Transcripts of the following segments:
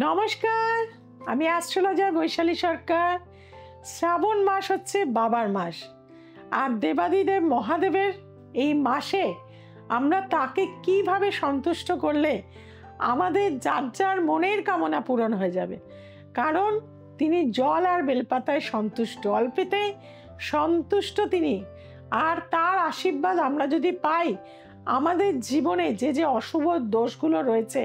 নমস্কার, আমি অ্যাস্ট্রোলজার বৈশালী সরকার। শ্রাবণ মাস হচ্ছে বাবার মাস, আর দেবাদিদেব মহাদেবের এই মাসে আমরা তাকে কিভাবে সন্তুষ্ট করলে আমাদের যার যার মনের কামনা পূরণ হয়ে যাবে, কারণ তিনি জল আর বেলপাতায় সন্তুষ্ট, অল্পেতেই সন্তুষ্ট তিনি। আর তার আশীর্বাদ আমরা যদি পাই, আমাদের জীবনে যে যে অশুভ দোষগুলো রয়েছে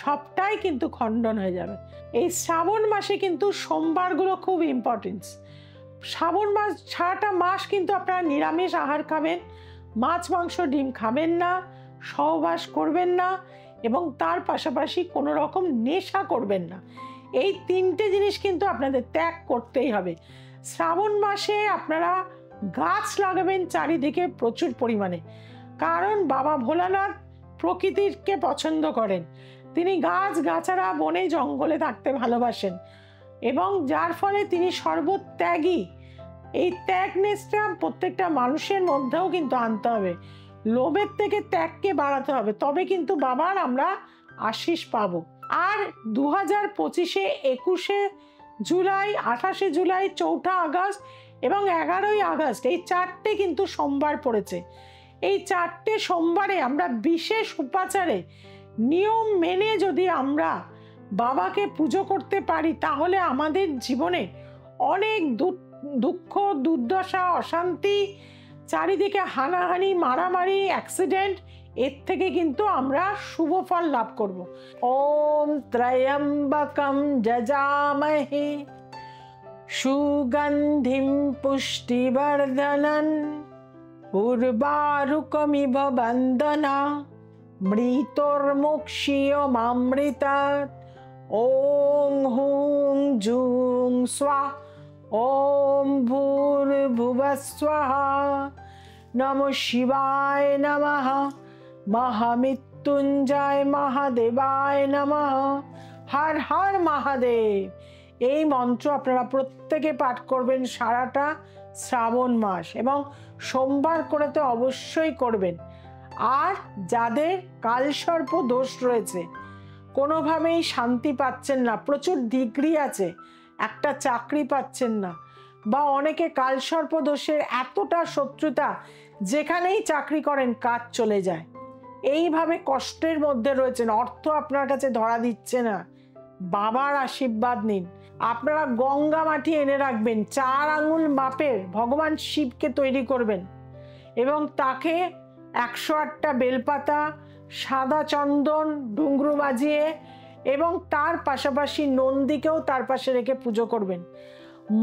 সবটাই কিন্তু খণ্ডন হয়ে যাবে। এই শ্রাবণ মাসে কিন্তু সোমবারগুলো খুব ইম্পর্টেন্স। শ্রাবণ মাস সারাটা মাস কিন্তু আপনারা নিরামিষ আহার খাবেন, মাছ মাংস ডিম খাবেন না, সহবাস করবেন না, এবং তার পাশাপাশি কোনো রকম নেশা করবেন না। এই তিনটে জিনিস কিন্তু আপনাদের ত্যাগ করতেই হবে। শ্রাবণ মাসে আপনারা গাছ লাগাবেন চারিদিকে প্রচুর পরিমাণে, কারণ বাবা ভোলানাথ প্রকৃতিকে পছন্দ করেন। তিনি গাছ গাছাড়া বনে জঙ্গলে থাকতে ভালোবাসেন, এবং যার ফলে তিনি সর্বত্যাগী। এই ত্যাগনেসটা প্রত্যেকটা মানুষের মধ্যেও কিন্তু আনতে হবে। লোভের থেকে ত্যাগকে বাড়াতে হবে, তবে কিন্তু বাবার আমরা আশিস পাবো। আর 2025-এ 21শে জুলাই, 28শে জুলাই, 4ঠা আগস্ট এবং 11ই আগস্ট এই চারটে কিন্তু সোমবার পড়েছে। এই চারটে সোমবারে আমরা বিশেষ উপাচারে নিয়ম মেনে যদি আমরা বাবাকে পুজো করতে পারি, তাহলে আমাদের জীবনে অনেক দুঃখ, দুর্দশা, অশান্তি, চারিদিকে হানাহানি, মারামারি, অ্যাক্সিডেন্ট, এর থেকে কিন্তু আমরা শুভ ফল লাভ করব। ওম ত্রয়ম্বকম যজামহে সুগন্ধিম পুষ্টিবর্ধনং উর্বারুকমিব বন্দনা মৃতর্মুক্ষীয়মামৃতাৎ। ওং হুং জুং স্বাহা ওম ভূর্ভুবস্বাহা। নমঃ শিবায় নমঃ, মহামৃত্যুঞ্জয় মহাদেবায় নমঃ। হর হর মহাদেব। এই মন্ত্র আপনারা প্রত্যেকে পাঠ করবেন সারাটা শ্রাবণ মাস, এবং সোমবার করে তো অবশ্যই করবেন। আর যাদের কালসর্প দোষ রয়েছে, কোনোভাবেই শান্তি পাচ্ছেন না, প্রচুর ডিগ্রি আছে, একটা চাকরি পাচ্ছেন না, বা অনেকে কালসর্প দোষের এতটা শত্রুতা, যেখানেই চাকরি করেন কাজ চলে যায়, এইভাবে কষ্টের মধ্যে রয়েছেন, অর্থ আপনার কাছে ধরা দিচ্ছে না, বাবার আশীর্বাদ নিন। আপনারা গঙ্গা মাটি এনে রাখবেন, 4 আঙুল মাপের ভগবান শিবকে তৈরি করবেন, এবং তাকে 108টা বেলপাতা, সাদা চন্দন, ডুংরু বাজিয়ে, এবং তার পাশাপাশি নন্দীকেও তার পাশে রেখে পুজো করবেন।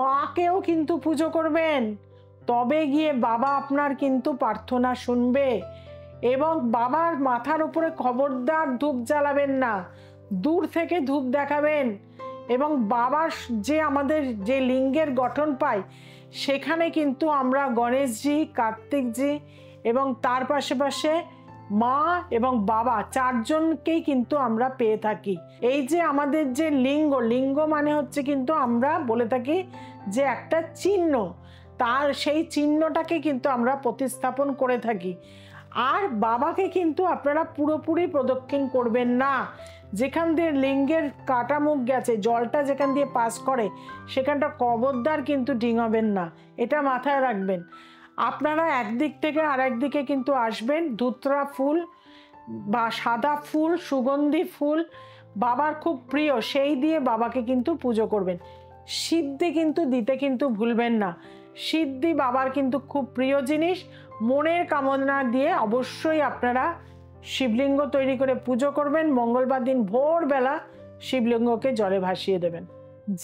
মাকেও কিন্তু পুজো করবেন, তবে গিয়ে বাবা আপনার কিন্তু প্রার্থনা শুনবে। এবং বাবার মাথার উপরে খবরদার ধূপ জ্বালাবেন না, দূর থেকে ধূপ দেখাবেন। এবং বাবার যে আমাদের যে লিঙ্গের গঠন পাই, সেখানে কিন্তু আমরা গণেশজি, কার্তিকজি এবং তার পাশে মা এবং বাবা 4 জনকেই কিন্তু আমরা পেয়ে থাকি। এই যে আমাদের যে লিঙ্গ মানে হচ্ছে কিন্তু আমরা বলে থাকি যে একটা চিহ্ন, তার সেই চিহ্নটাকে কিন্তু আমরা প্রতিস্থাপন করে থাকি। আর বাবাকে কিন্তু আপনারা পুরোপুরি প্রদক্ষিণ করবেন না। যেখান দিয়ে লিঙ্গের কাটা মুখ গেছে, জলটা যেখান দিয়ে পাস করে, সেখানটা কবরদার কিন্তু ডিঙাবেন না, এটা মাথায় রাখবেন। আপনারা একদিক থেকে আর একদিকে কিন্তু আসবেন, ধুতরা ফুল বা সাদা ফুল, সুগন্ধি ফুল বাবার খুব প্রিয়, সেই দিয়ে বাবাকে কিন্তু পুজো করবেন। সিদ্ধি কিন্তু দিতে কিন্তু ভুলবেন না, সিদ্ধি বাবার কিন্তু খুব প্রিয় জিনিস। মনের কামনা দিয়ে অবশ্যই আপনারা শিবলিঙ্গ তৈরি করে পুজো করবেন। মঙ্গলবার দিন ভোরবেলা শিবলিঙ্গকে জলে ভাসিয়ে দেবেন।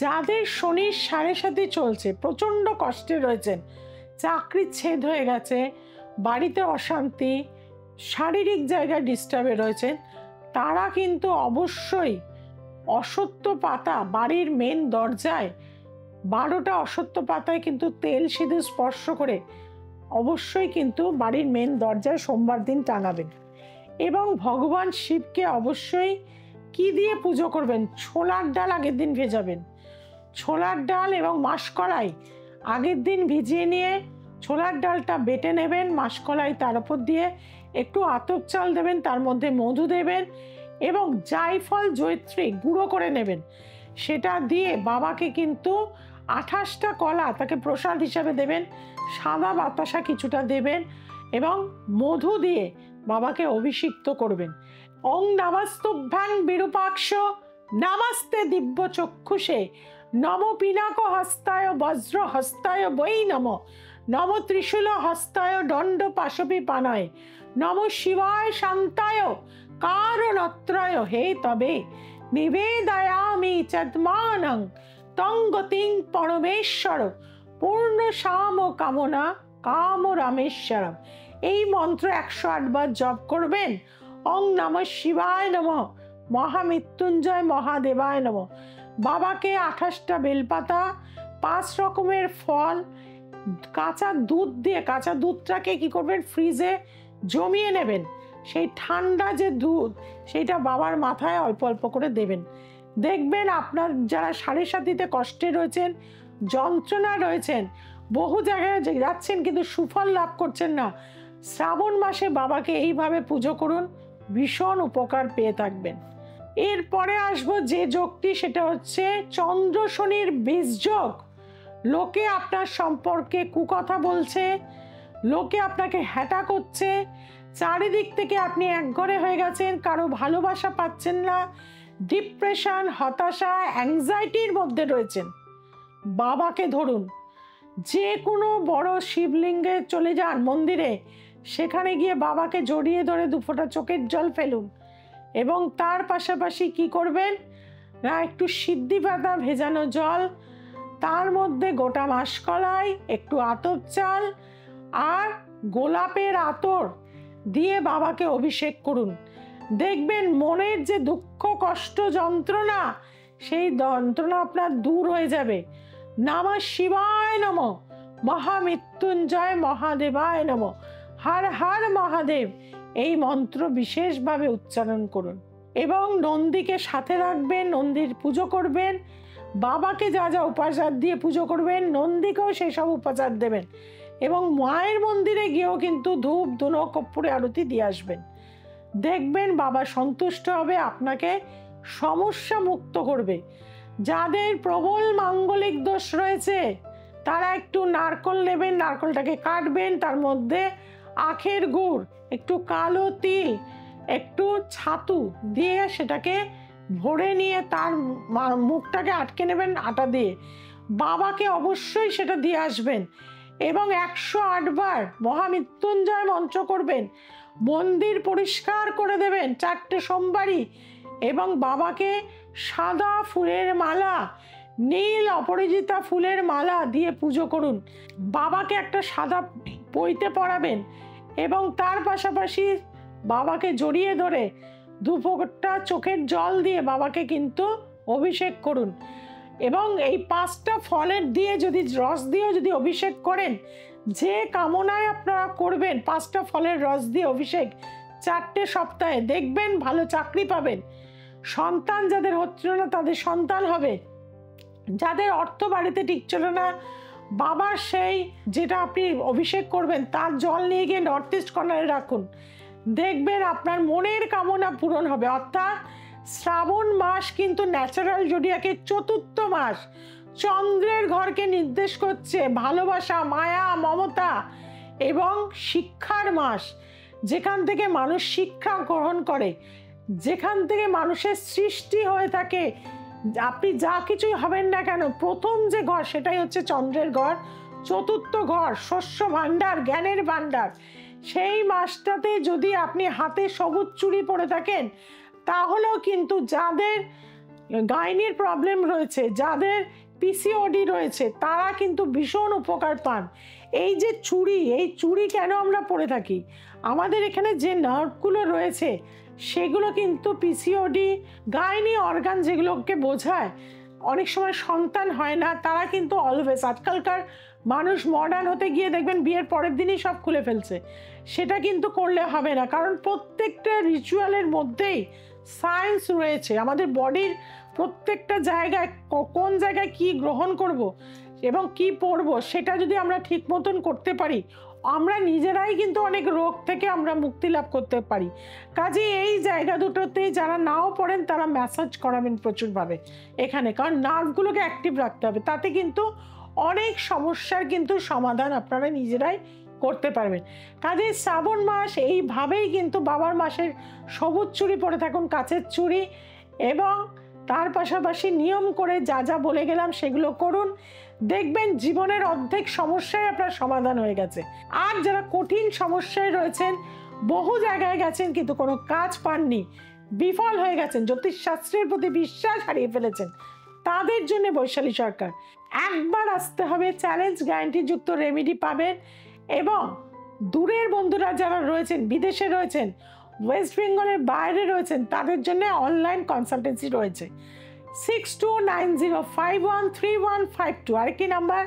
যাদের শনির 7.5 চলছে, প্রচণ্ড কষ্টে রয়েছেন, চাকরি ছেদ হয়ে গেছে, বাড়িতে অশান্তি, শারীরিক জায়গায় ডিস্টার্বে রয়েছেন, তারা কিন্তু অবশ্যই অশ্বত্থ পাতা বাড়ির মেন দরজায় 12টা অশ্বত্থ পাতায় কিন্তু তেল সিঁদুর স্পর্শ করে অবশ্যই কিন্তু বাড়ির মেন দরজায় সোমবার দিন টাঙাবেন। এবং ভগবান শিবকে অবশ্যই কি দিয়ে পুজো করবেন? ছোলার ডাল আগের দিন ভেজাবেন, ছোলার ডাল এবং মাসকলাই আগের দিন ভিজিয়ে নিয়ে ছোলার ডালটা বেটে নেবেন, মাসকলাই তার উপর দিয়ে একটু আতপ চাল দেবেন, তার মধ্যে মধু দেবেন, এবং জায়ফল জয়িত্রী গুঁড়ো করে নেবেন, সেটা দিয়ে বাবাকে কিন্তু 28টা কলা তাকে প্রসাদ হিসাবে দেবেন, সাদা বাতাসা কিছুটা দেবেন এবং মধু দিয়ে বাবাকে অভিষিক্ত করবেন। ওং নমস্তুভ্যাং বিরূপাক্ষ নমস্তে দিব্য চক্ষুষে নমো পিনাক হস্তায় বজ্র হস্তায় বৈ নমো নমো ত্রিশূল হস্তায় দণ্ড পাশবি পানয় নমো শিবায় শান্তায় কারণত্রয় হে তবে নিবেদয়ামি চদ্মানং তং গতিং পরমেশ্বর পূর্ণ শাম কামনা কাম রামেশ্বরম। এই মন্ত্র 108 বার জপ করবেন। ওং নমঃ শিবায় নমঃ মহামৃত্যুঞ্জয় মহাদেবায় নমঃ। বাবাকে 28টা বেলপাতা, 5 রকমের ফল, কাঁচা দুধ দিয়ে, কাঁচা দুধটাকে কি করবেন ফ্রিজে জমিয়ে নেবেন, সেই ঠান্ডা যে দুধ সেইটা বাবার মাথায় অল্প অল্প করে দেবেন। দেখবেন আপনার যারা সাড়ে সাতিতে কষ্টে রয়েছেন, যন্ত্রণা রয়েছেন, বহু জায়গায় যাচ্ছেন কিন্তু সুফল লাভ করছেন না, শ্রাবণ মাসে বাবাকে এইভাবে পুজো করুন, ভীষণ উপকার পেয়ে থাকবেন। এরপরে আসবো যে যোগটি, সেটা হচ্ছে চন্দ্র শনির বীজ যোগ। লোকে আপনার সম্পর্কে কুকথা বলছে, লোকে আপনাকে হ্যাটা করছে, চারিদিক থেকে আপনি একঘরে হয়ে গেছেন, কারো ভালোবাসা পাচ্ছেন না, ডিপ্রেশন, হতাশা, অ্যাংজাইটির মধ্যে রয়েছেন। বাবাকে ধরুন, যে কোনো বড় শিবলিঙ্গে চলে যান মন্দিরে, সেখানে গিয়ে বাবাকে জড়িয়ে ধরে 2 ফোঁটা চোখের জল ফেলুন এবং তার পাশাপাশি কি করবেন না, একটু সিদ্ধি পাতা ভেজানো জল, তার মধ্যে গোটা মাসকলাই, একটু আতপ চাল আর গোলাপের আতর দিয়ে বাবাকে অভিষেক করুন। দেখবেন মনের যে দুঃখ, কষ্ট, যন্ত্রণা, সেই যন্ত্রণা আপনার দূর হয়ে যাবে। নমঃ শিবায় নমঃ মহামৃত্যুঞ্জয় মহাদেবায় নমঃ হর হর মহাদেব। এই মন্ত্র বিশেষভাবে উচ্চারণ করুন এবং নন্দীকে সাথে রাখবেন, নন্দীর পুজো করবেন। বাবাকে যা যা উপাচার দিয়ে পুজো করবেন, নন্দীকেও সেই সব উপাচার দেবেন এবং মায়ের মন্দিরে গিয়েও কিন্তু ধূপ ধুনো কর্পূরে আরতি দিয়ে আসবেন। দেখবেন বাবা সন্তুষ্ট হবে, আপনাকে সমস্যা মুক্ত করবে। যাদের প্রবল মাঙ্গলিক দোষ রয়েছে তারা একটু নারকল নেবেন, নারকলটাকে কাটবেন, তার মধ্যে আখের গুড়, একটু কালো তিল, একটু ছাতু দিয়ে সেটাকে ভরে নিয়ে তার মুখটাকে আটকে নেবেন আটা দিয়ে। বাবাকে অবশ্যই সেটা দিয়ে আসবেন এবং 108 বার মহামৃত্যুঞ্জয় মন্ত্র করবেন। মন্দির পরিষ্কার করে দেবেন 4টে সোমবারই এবং বাবাকে সাদা ফুলের মালা, নীল অপরাজিতা ফুলের মালা দিয়ে পুজো করুন। বাবাকে একটা সাদা পইতে পরাবেন এবং তার পাশাপাশি বাবাকে জড়িয়ে ধরে 2 ফোঁটা চোখের জল দিয়ে বাবাকে কিন্তু অভিষেক করুন এবং এই 5টা ফলের দিয়ে যদি রস দিয়েও যদি অভিষেক করেন, যে কামনায় আপনারা করবেন 5টা ফলের রস দিয়ে অভিষেক 4টে সপ্তাহে, দেখবেন ভালো চাকরি পাবেন। সন্তান যাদের হচ্ছিল না তাদের সন্তান হবে। যাদের অর্থ বাড়িতে টিকছিল না, বাবার সেই যেটা আপনি অভিষেক করবেন তার জল নিয়ে গিয়ে নর্থ ইস্ট কর্নারে রাখুন, দেখবেন আপনার মনের কামনা পূরণ হবে। অর্থাৎ শ্রাবণ মাস কিন্তু ন্যাচারাল জোডিয়াকের 4র্থ মাস, চন্দ্রের ঘরকে নির্দেশ করছে, ভালোবাসা, মায়া, মমতা এবং শিক্ষার মাস, যেখান থেকে মানুষ শিক্ষা গ্রহণ করে, যেখান থেকে মানুষের সৃষ্টি হয়ে থাকে। আপনি যা কিছুই হবেন না কেন, প্রথম যে ঘর সেটাই হচ্ছে চন্দ্রের ঘর, 4র্থ ঘর শস্য ভাণ্ডার, জ্ঞানের ভাণ্ডার। সেই মাসটাতে যদি আপনি হাতে সবুজ চুড়ি পরে থাকেন, তাহলেও কিন্তু যাদের গাইনির প্রবলেম রয়েছে, যাদের পিসিওডি রয়েছে, তারা কিন্তু ভীষণ উপকার পান। এই যে চুড়ি, এই চুড়ি কেন আমরা পরে থাকি, আমাদের এখানে যে নার্ভগুলো রয়েছে সেগুলো কিন্তু পিসিওডি, গাইনি অর্গান যেগুলোকে বোঝায়, অনেক সময় সন্তান হয় না, তারা কিন্তু অলওয়েজ, আজকালকার মানুষ মডার্ন হতে গিয়ে দেখবেন বিয়ের পরের দিনই সব খুলে ফেলছে। সেটা কিন্তু করলে হবে না, কারণ প্রত্যেকটা রিচুয়ালের মধ্যেই সায়েন্স রয়েছে। আমাদের বডির প্রত্যেকটা জায়গায় কোন জায়গায় কি গ্রহণ করব এবং কি পরব, সেটা যদি আমরা ঠিক মতন করতে পারি, আমরা নিজেরাই কিন্তু অনেক রোগ থেকে আমরা মুক্তি লাভ করতে পারি। কাজে এই জায়গা দুটোতে যারা নাও পড়েন তারা ম্যাসাজ করাবেন প্রচুরভাবে এখানে, কারণ নার্ভগুলোকে অ্যাক্টিভ রাখতে হবে। তাতে কিন্তু অনেক সমস্যার কিন্তু সমাধান আপনারা নিজেরাই করতে পারবেন। কাজে শ্রাবণ মাস এইভাবেই কিন্তু বাবার মাসের সবুজ চুড়ি পরে থাকুন, কাচের চুড়ি, এবং তার পাশাপাশি নিয়ম করে যা যা বলে গেলাম সেগুলো করুন। দেখবেন জীবনের অর্ধেক সমস্যায় আপনার সমাধান হয়ে গেছে। আর যারা কঠিন সমস্যায় রয়েছেন, বহু জায়গায় গেছেন কিন্তু কোনো কাজ পাননি, বিফল হয়ে গেছেন, জ্যোতিষশাস্ত্রের প্রতি বিশ্বাস হারিয়ে ফেলেছেন, তাদের জন্য বৈশালী সরকার। একবার আসতে হবে, চ্যালেঞ্জ গ্যারান্টিযুক্ত রেমেডি পাবেন। এবং দূরের বন্ধুরা যারা রয়েছেন, বিদেশে রয়েছেন, ওয়েস্ট বেঙ্গলের বাইরে রয়েছেন, তাদের জন্য অনলাইন কনসালটেন্সি রয়েছে। 6290513152, আরেকটি নাম্বার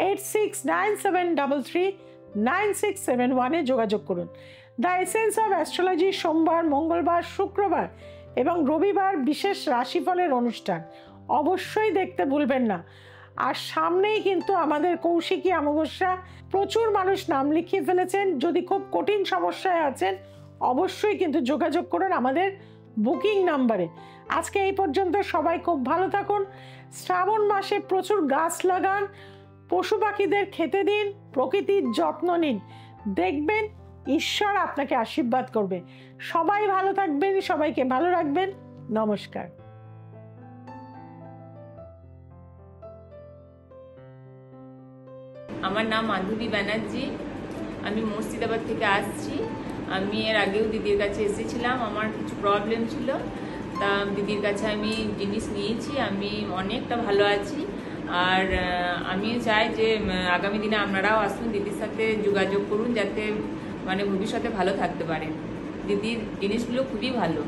8697339671 যোগাযোগ করুন। দ্য এসেন্স অফ অ্যাস্ট্রোলজি সোমবার, মঙ্গলবার, শুক্রবার এবং রবিবার বিশেষ রাশিফলের অনুষ্ঠান অবশ্যই দেখতে ভুলবেন না। আর সামনেই কিন্তু আমাদের কৌশিকী অমাবস্যা, প্রচুর মানুষ নাম লিখিয়ে ফেলেছেন। যদি খুব কঠিন সমস্যায় আছেন অবশ্যই কিন্তু যোগাযোগ করুন আমাদের বুকিং নাম্বারে। আজকে এই পর্যন্ত, সবাই খুব ভালো থাকুন। শ্রাবণ মাসে প্রচুর গাছ লাগান, পশু পাখিদের খেতে দিন, প্রকৃতির যত্ন নিন, দেখবেন ঈশ্বর আপনাকে আশীর্বাদ করবে। সবাই ভালো থাকবেন, সবাইকে ভালো রাখবেন। নমস্কার। আমার নাম মাধুরী ব্যানার্জি, আমি মুর্শিদাবাদ থেকে আসছি। আমি এর আগেও দিদির কাছে এসেছিলাম, আমার কিছু প্রবলেম ছিল, তা দিদির কাছে আমি জিনিস নিয়েছি, আমি অনেকটা ভালো আছি। আর আমিও চাই যে আগামী দিনে আপনারাও আসুন, দিদির সাথে যোগাযোগ করুন, যাতে ভবিষ্যতে ভালো থাকতে পারেন। দিদির জিনিসগুলো খুবই ভালো।